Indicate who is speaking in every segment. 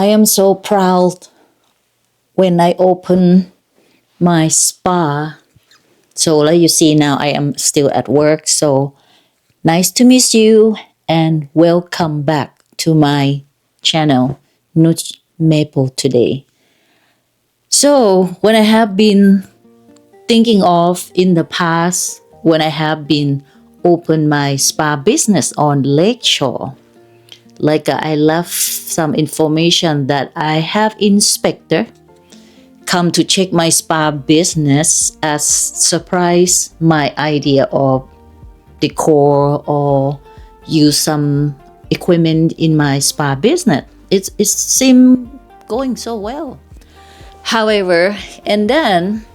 Speaker 1: I am so proud when I open my spa. So like you see now, I am still at work. So nice to meet you and welcome back to my channel, NuchMaple today. So when I have been thinking of in the past, when I have been open my spa business on Lakeshore, I left some information that I have inspector come to check my spa business as surprise my idea of decor or use some equipment in my spa business. It seemed going so well. However, and then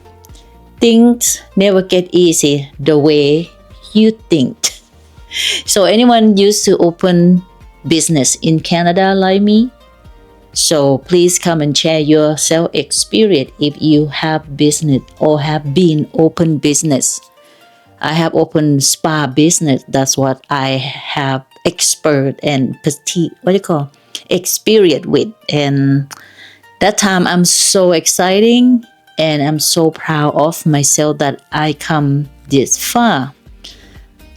Speaker 1: things never get easy the way you think. So anyone used to open business in Canada like me? So please come and share your self experience if you have business or have been open business. I have opened spa business. That's what I have expert and experience with. And that time I'm so exciting and I'm so proud of myself that I come this far.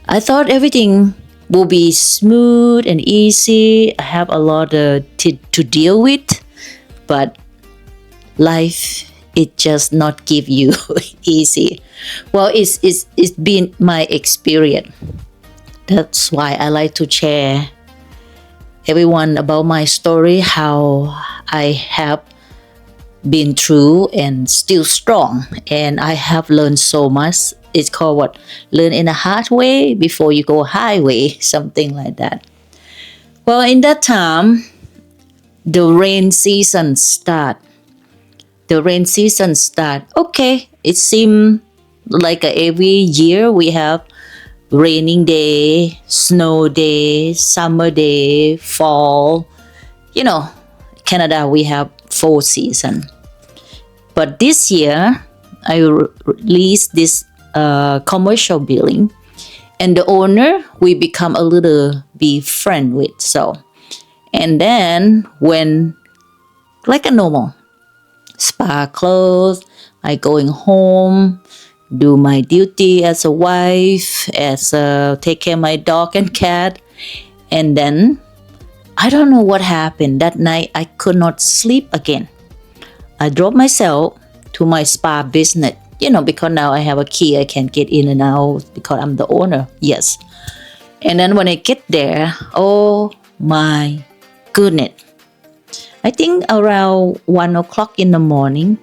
Speaker 1: I thought everything will be smooth and easy. I have a lot to deal with, but life it just not give you easy. Well, it's been my experience. That's why I like to share everyone about my story, how I have been through and still strong, and I have learned so much. It's called what? Learn in a hard way before you go highway, something like that. Well, in that time, the rain season start. Okay, it seemed like every year we have raining day, snow day, summer day, fall. You know, Canada we have 4 seasons. But this year, I released this commercial building, and the owner we become a little be friend with. So, and then when like a normal spa close, I going home, do my duty as a wife, take care of my dog and cat, and then I don't know what happened that night. I could not sleep again. I drove myself to my spa business, because now I have a key, I can get in and out because I'm the owner. Yes. And then when I get there, oh my goodness. I think around 1 o'clock in the morning,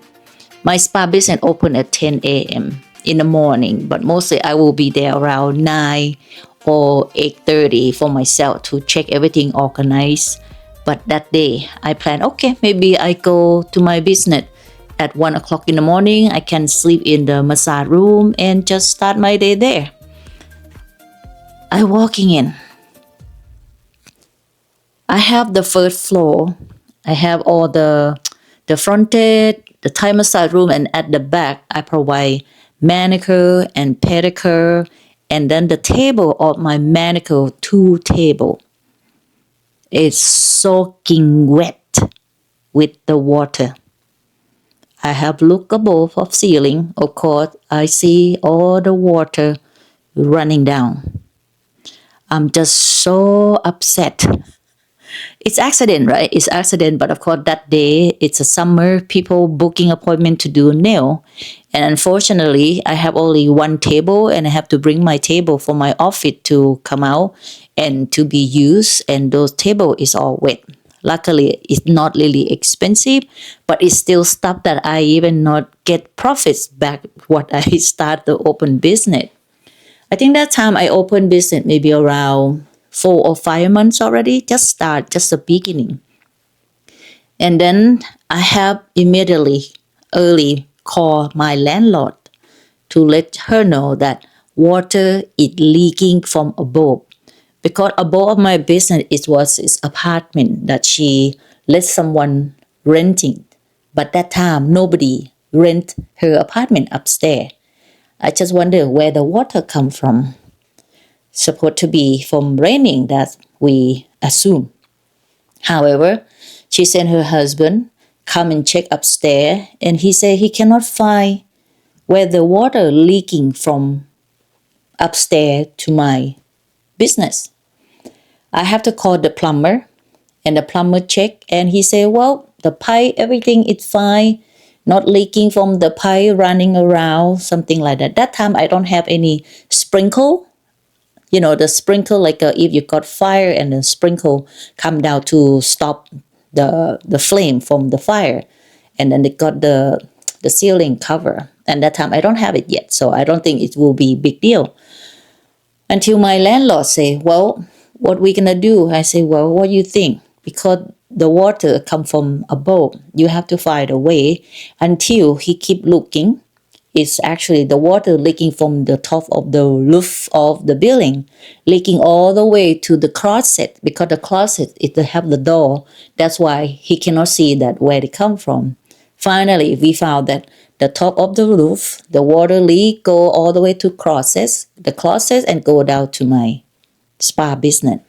Speaker 1: my spa business open at 10 a.m. in the morning, but mostly I will be there around 9 or 8:30 for myself to check everything organized. But that day, I planned, okay, maybe I go to my business at 1 o'clock in the morning. I can sleep in the massage room and just start my day there. I walking in. I have the first floor. I have all the fronted, the Thai massage room, and at the back, I provide manicure and pedicure, and then the table of my manicure, 2 table. It's soaking wet with the water. I have looked above of ceiling. Of course, I see all the water running down. I'm just so upset. It's accident, right? It's accident, but of course that day it's a summer. People booking appointment to do nail, and unfortunately, I have only 1 table, and I have to bring my table for my office to come out and to be used. And those table is all wet. Luckily, it's not really expensive, but it's still stuff that I even not get profits back what I start the open business. I think that time I opened business maybe around 4 or 5 months already, just the beginning. And then I have immediately early call my landlord to let her know that water is leaking from above. Because above my business, it was his apartment that she let someone renting. But that time, nobody rent her apartment upstairs. I just wonder where the water come from. Supposed to be from raining, that we assume. However, She sent her husband come and check upstairs, and he said he cannot find where the water leaking from upstairs to my business. I have to call the plumber, and the plumber check, and he said, well, the pipe, everything is fine, not leaking from the pipe running around, something like that. That time I don't have any sprinkle. The sprinkle, like if you got fire and the sprinkle come down to stop the flame from the fire, and then they got the ceiling cover. And that time I don't have it yet, so I don't think it will be big deal. Until my landlord say, well, what we gonna do? I say, well, what do you think? Because the water come from above, you have to find a way. Until he keep looking, it's actually the water leaking from the top of the roof of the building, leaking all the way to the closet, because the closet it have the door. That's why he cannot see that where it come from. Finally, we found that the top of the roof, the water leak go all the way to the closet, and go down to my spa business.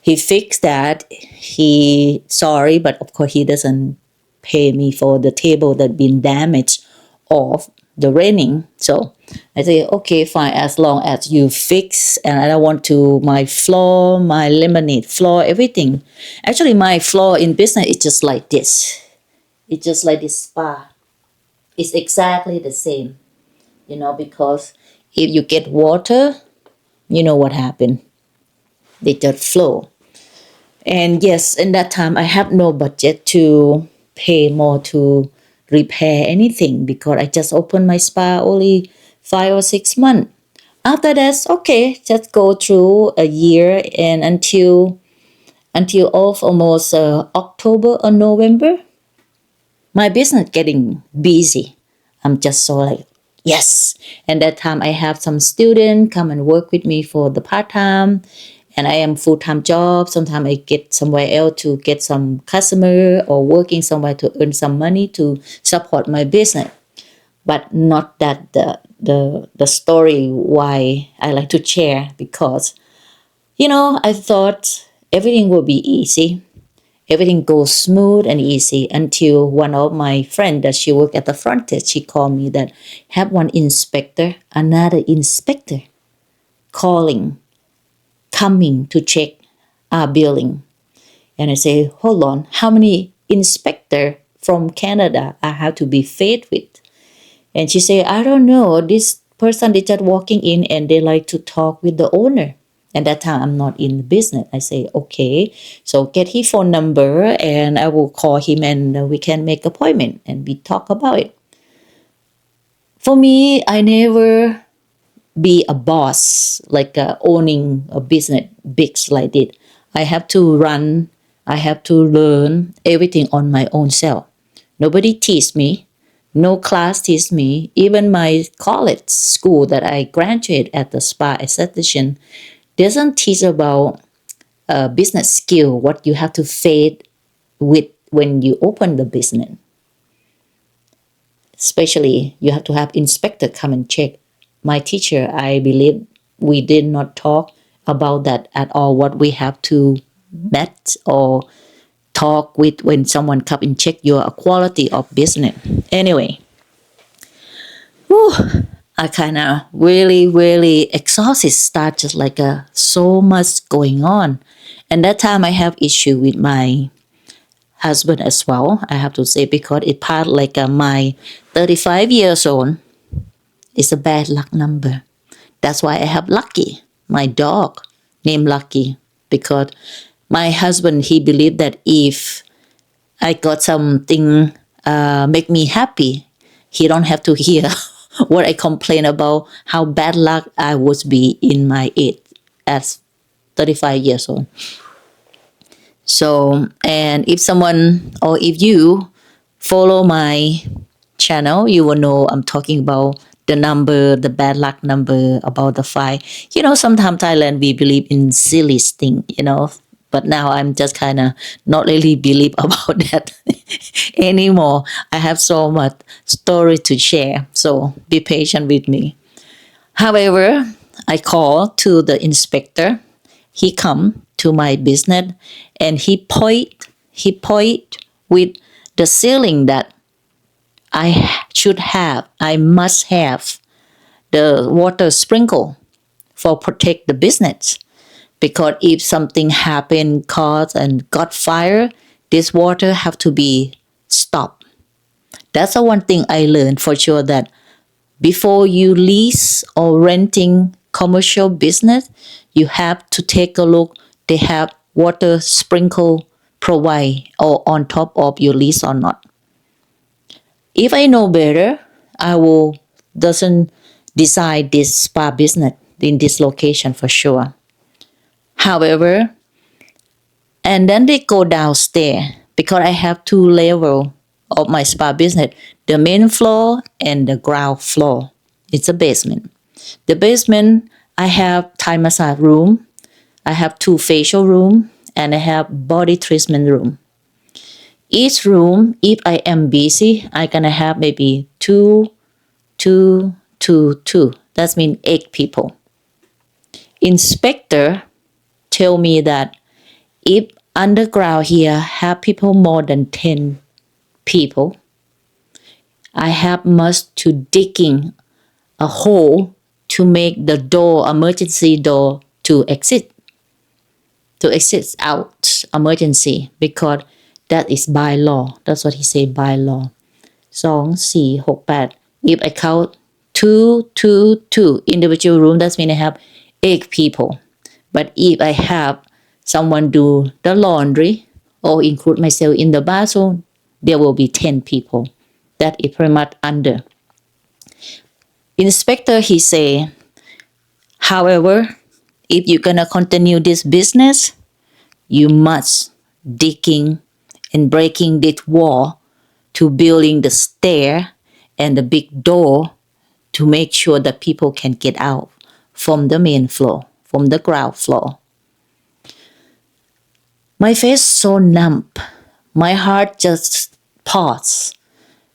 Speaker 1: He fixed that. He sorry, but of course he doesn't pay me for the table that been damaged of the raining. So I say, okay, fine, as long as you fix, and I don't want to my floor, my laminate floor, everything. Actually, my floor in business is just like this. It's just like this spa. It's exactly the same, because if you get water, you know what happened. They just flow. And yes, in that time, I have no budget to pay more to repair anything, because I just opened my spa only 5 or 6 months. After that, okay, just go through a year, and until of almost October or November, my business getting busy. I'm just so like, yes. And that time I have some student come and work with me for the part-time, and I am full-time job. Sometimes I get somewhere else to get some customer, or working somewhere to earn some money to support my business. But not that the story why I like to share, because I thought everything will be easy. Everything goes smooth and easy, until one of my friends that she worked at the front desk, she called me that have one inspector, another inspector coming to check our building. And I say, hold on, how many inspector from Canada I have to be faced with? And she said, I don't know, this person they just walking in and they like to talk with the owner. And that time I'm not in the business. I say, okay, so get his phone number and I will call him, and we can make appointment and we talk about it. For me, I never be a boss, like owning a business big like it. I have to run, I have to learn everything on my own self. Nobody teach me, no class teach me. Even my college school that I graduated at the spa esthetician doesn't teach about business skill, what you have to face with when you open the business. Especially, you have to have inspector come and check. My teacher, I believe, we did not talk about that at all. What we have to met or talk with when someone come and check your quality of business. Anyway, whew, I kind of really exhausted. Start just like so much going on, and that time I have issue with my husband as well. I have to say, because it part like my 35 years old is a bad luck number. That's why I have Lucky, my dog named Lucky, because my husband he believed that if I got something make me happy, he don't have to hear what I complain about how bad luck I would be in my age as 35 years old. So, and if someone or if you follow my channel, you will know I'm talking about the number, the bad luck number, about the five. Sometimes Thailand we believe in silly thing. But now I'm just kind of not really believe about that anymore. I have so much story to share, so be patient with me. However, I call to the inspector. He come to my business and he he point with the ceiling that I must have the water sprinkle for protect the business. Because if something happen, cause and got fire, this water have to be stopped. That's the one thing I learned for sure, that before you lease or renting commercial business, you have to take a look. They have water sprinkle provide or on top of your lease or not. If I know better, I will doesn't decide this spa business in this location for sure. However, and then they go downstairs because I have two levels of my spa business, the main floor and the ground floor. It's a basement. The basement, I have Thai massage room, I have two facial room, and I have body treatment room. Each room, if I am busy, I gonna have maybe two. That means 8 people. Inspector tell me that if underground here have people more than 10 people, I have must to digging a hole to make the door, emergency door to exit out emergency, because that is by law. That's what he said, by law. 2, 4, 6, 8. If I count 2 individual room, that means I have 8 people. But if I have someone do the laundry or include myself in the bathroom, there will be 10 people. That is pretty much under. Inspector, he say, however, if you're gonna continue this business, you must digging and breaking this wall to building the stair and the big door to make sure that people can get out from the main floor, from the ground floor. My face so numb. My heart just paused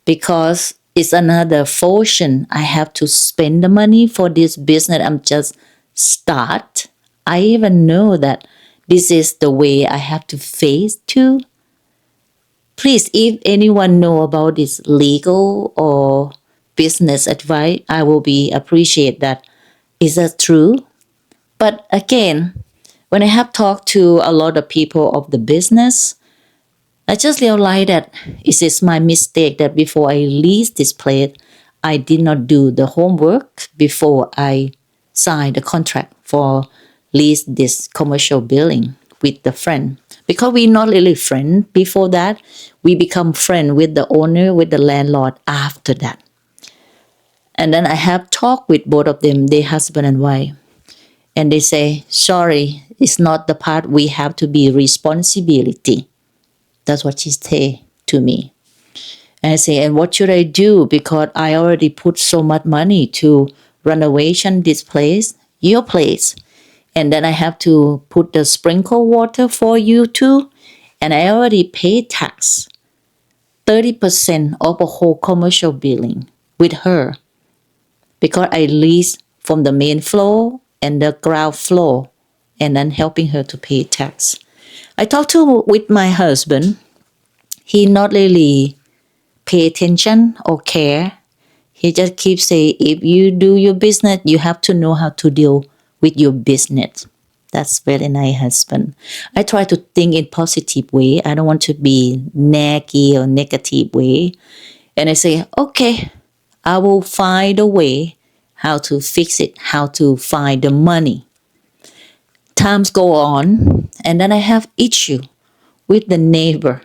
Speaker 1: because it's another fortune. I have to spend the money for this business I'm just start. I even know that this is the way I have to face too. Please, if anyone know about this legal or business advice, I will be appreciate that. Is that true? But again, when I have talked to a lot of people of the business, I just realized that it is my mistake that before I lease this place, I did not do the homework before I signed the contract for lease this commercial building with the friend. Because we're not really friends before that, we become friends with the owner, with the landlord after that. And then I have talked with both of them, they husband and wife. And they say, sorry, it's not the part we have to be responsibility. That's what she say to me. And I say, and what should I do? Because I already put so much money to renovation this place, your place. And then I have to put the sprinkle water for you too. And I already paid tax, 30% of the whole commercial building with her. Because I lease from the main floor and the ground floor, and then helping her to pay tax. I talked with my husband. He not really pay attention or care. He just keeps saying, if you do your business, you have to know how to deal with your business. That's very nice husband. I try to think in positive way. I don't want to be naggy or negative way. And I say, okay, I will find a way how to fix it, how to find the money. Times go on, and then I have issue with the neighbor.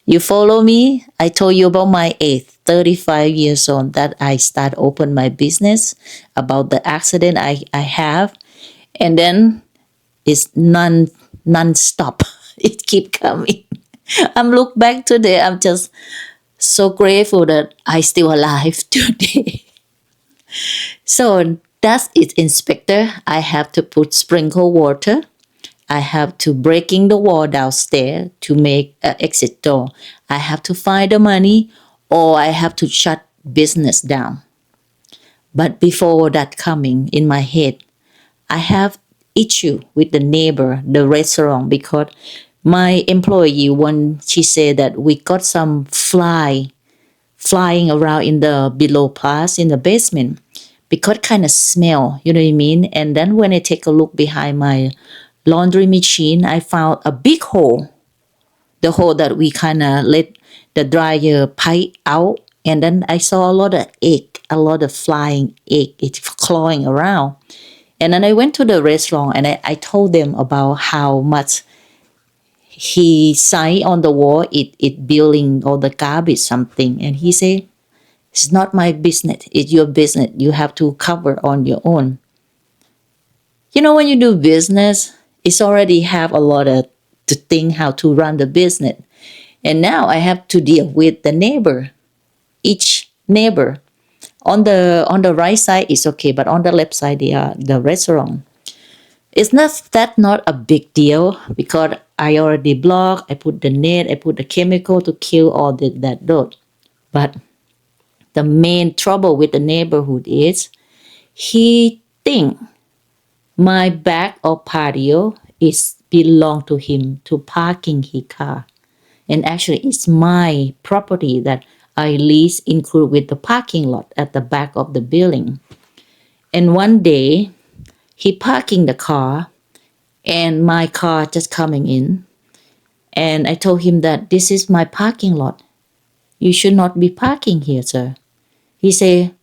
Speaker 1: You follow me? I told you about my age, 35 years old, that I start open my business, about the accident I have, and then it's non-stop. It keep coming. I'm look back today, I'm just so grateful that I still alive today. So that's it, inspector. I have to put sprinkle water. I have to breaking the wall downstairs to make an exit door. I have to find the money, or I have to shut business down. But before that coming in my head, I have issue with the neighbor, the restaurant, because My employee, when she said that we got some flying around in the below class in the basement, because kind of smell, you know what I mean? And then when I take a look behind my laundry machine, I found a big hole, the hole that we kind of let the dryer pipe out. And then I saw a lot of egg, a lot of flying egg, it's clawing around. And then I went to the restaurant and I told them about how much he signed on the wall, it billing all the garbage something. And he said, it's not my business, it's your business. You have to cover on your own. You know, when you do business, it's already have a lot of to think how to run the business. And now I have to deal with the neighbor, each neighbor. On the right side is okay, but on the left side they are the restaurant. It's not a big deal because I already block, I put the net, I put the chemical to kill all that dirt. But the main trouble with the neighborhood is he think my back of patio is belong to him to parking his car. And actually it's my property that I lease include with the parking lot at the back of the building. And one day he parking the car and my car just coming in. And I told him that this is my parking lot. You should not be parking here, sir. He said,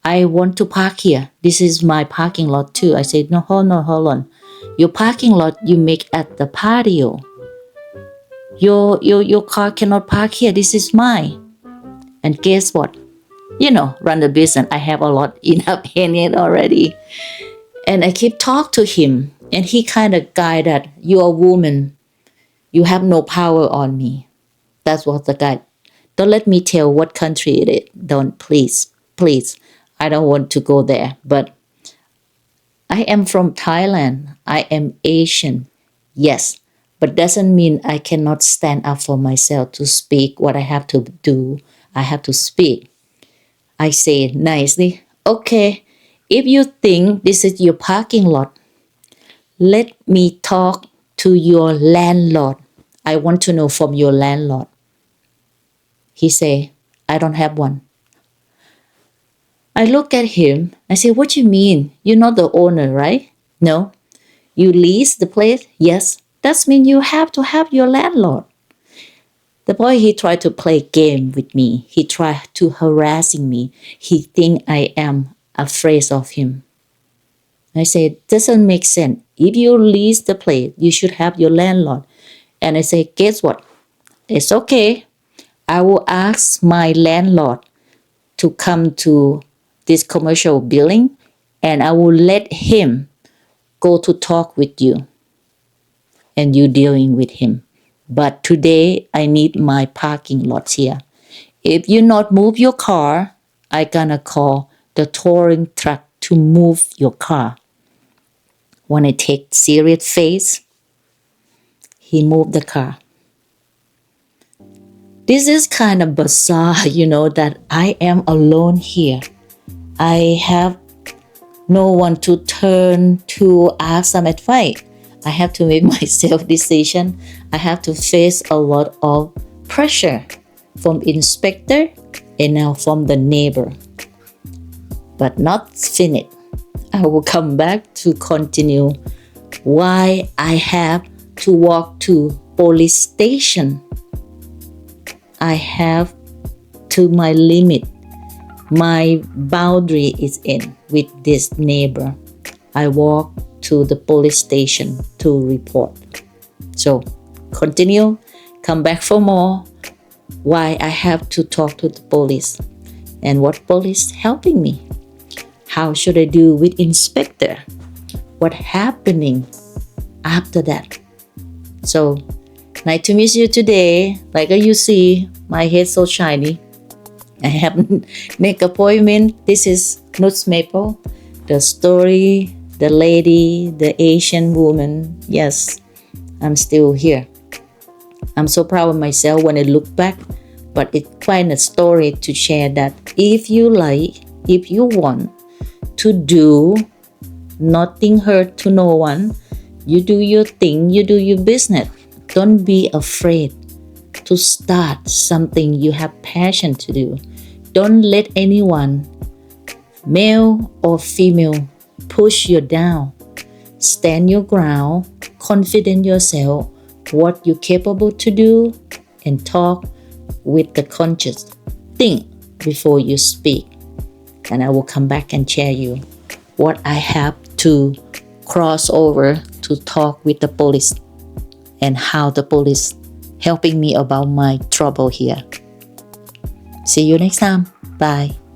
Speaker 1: I want to park here. This is my parking lot too. I said, no, hold on. Your parking lot you make at the patio. Your car cannot park here. This is mine. And guess what? You know, run the business. I have a lot enough in it already. And I keep talk to him. And he kind of guy that you're a woman. You have no power on me. That's what the guy. Don't let me tell what country it is. Don't, please. I don't want to go there. But I am from Thailand. I am Asian. Yes. But doesn't mean I cannot stand up for myself to speak what I have to do. I have to speak. I say nicely, okay, if you think this is your parking lot, let me talk to your landlord. I want to know from your landlord. He say, I don't have one. I look at him. I say, what do you mean? You're not the owner, right? No. You lease the place? Yes. That means you have to have your landlord. The boy, he tried to play game with me. He tried to harassing me. He think I am afraid of him. I said, doesn't make sense. If you lease the place, you should have your landlord. And I say, guess what? It's okay. I will ask my landlord to come to this commercial building and I will let him go to talk with you and you dealing with him. But today I need my parking lots here. If you not move your car, I gonna call the towing truck to move your car. When I take serious face, he moved the car. This is kind of bizarre, you know, that I am alone here. I have no one to turn to ask some advice. I have to make myself decision. I have to face a lot of pressure from inspector and now from the neighbor. But not finished. I will come back to continue why I have to walk to police station. I have to my limit. My boundary is in with this neighbor. I walk to the police station to report. So continue, come back for more. Why I have to talk to the police and what police helping me. How should I do with inspector? What happening after that? So nice to meet you today. Like you see, my head so shiny. I haven't make appointment. This is NuchMaple, the story, the lady, the Asian woman. Yes, I'm still here. I'm so proud of myself when I look back, but it's quite a story to share that if you like, if you want to do, nothing hurt to no one, you do your thing, you do your business. Don't be afraid to start something you have passion to do. Don't let anyone, male or female, push you down. Stand your ground, confident yourself, what you're capable to do, and talk with the conscious. Think before you speak. And I will come back and share you what I have to cross over to talk with the police and how the police helping me about my trouble here. See you next time. Bye.